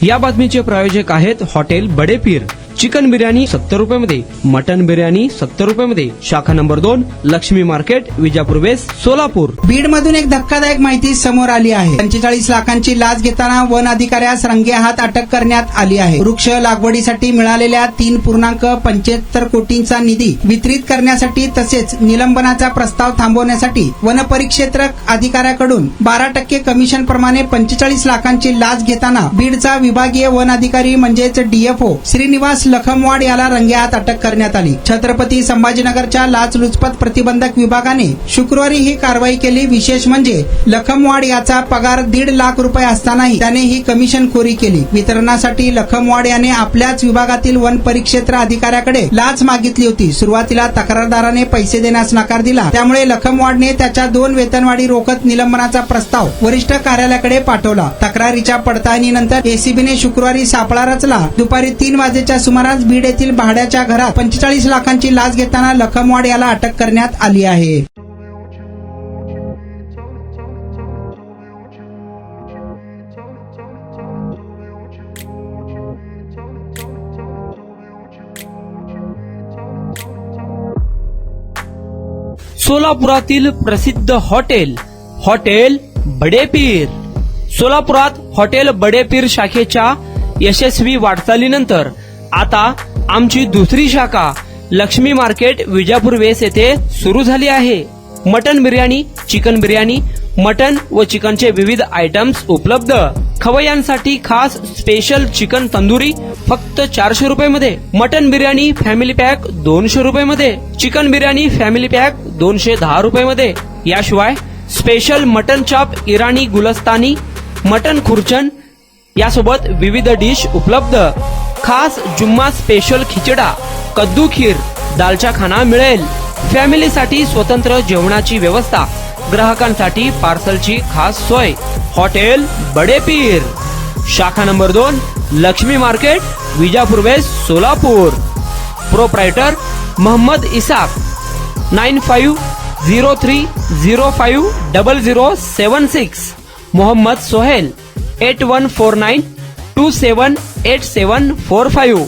या बातमीचे प्रायोजक आहेत हॉटेल बडे पीर। चिकन बिर्याणी 70 रुपयामध्ये, मटन बिर्याणी 70 रुपयामध्ये। शाखा number 2, Laxmi market, Vijapur west, Solapur. Beed मधून एक धक्कादायक माहिती समोर आली आहे। 45 लाखांची लाच घेताना वन अधिकाऱ्यास रंगेहात अटक करण्यात आली आहे। वृक्ष लागवडीसाठी मिळालेल्या 3.75 कोटींचा निधी वितरित करण्यासाठी तसेच निलंबनाचा प्रस्ताव थांबवण्यासाठी वन परिक्षेत्र अधिकाऱ्याकडून 12% कमिशन प्रमाणे 45 लाखांची लाच घेताना बीडचा विभागीय वन अधिकारी म्हणजेच डीएफओ श्रीनिवास लखमवाड याला रंगेहात अटक करण्यात आली। छत्रपती संभाजीनगरच्या लाचलुचपत प्रतिबंधक विभागाने शुक्रवारी ही कारवाई केली। विशेष म्हणजे लखमवाड याचा पगार 1.5 लाख रुपये असतानाही त्याने ही कमिशनखोरी केली। वितरणासाठी लखमवाड याने आपल्याच विभागातील वन परिक्षेत्र अधिकाऱ्याकडे लाच मागितली होती। सुरुवातीला तक्रारदाराने पैसे देण्यास नकार दिला, त्यामुळे लखमवाडने त्याच्या 2 वेतनवाढी रोखत निलंबनाचा प्रस्ताव वरिष्ठ कार्यालयाकडे पाठवला। तक्रारीच्या पडताळणीनंतर एसीबीने शुक्रवारी सापळा रचला। दुपारी 3 वाजेच्या सुमारास बीड येथील भाड्याच्या घरात 45 लाखांची लाच घेताना लखमवाड याला अटक करण्यात आली आहे। सोलापुरातील प्रसिद्ध हॉटेल बडे पीर। सोलापुरात हॉटेल बडे पीर शाखेच्या यशस्वी वाटचालीनंतर आता आमची दुसरी शाखा लक्ष्मी मार्केट, विजापूर वेस्ट येथे सुरू झाली आहे। Mutton biryani, chicken biryani, mutton व चिकनचे विविध आयटम्स उपलब्ध। खवय्यांसाठी खास स्पेशल चिकन तंदुरी फक्त 400 रुपयामध्ये, मटन बिर्याणी फॅमिली पॅक 200 रुपयामध्ये, चिकन बिर्याणी फॅमिली पॅक 210 रुपयामध्ये। याशिवाय स्पेशल मटन चाप, इराणी गुलस्तानी, मटन खुर्चन यासोबत विविध डिश उपलब्ध। खास जुम्मा स्पेशल खिचडा, कद्दू खीर, दालचा खाना मिळेल। फॅमिलीसाठी स्वतंत्र जेवणाची व्यवस्था, ग्राहकांसाठी पार्सलची खास सोय। हॉटेल बडे पीर, शाखा number 2, Laxmi market, Vijapur west, Solapur. Proprietor Mohammed Isaq, 9503050076। Mohammed Sohel, 8149278745।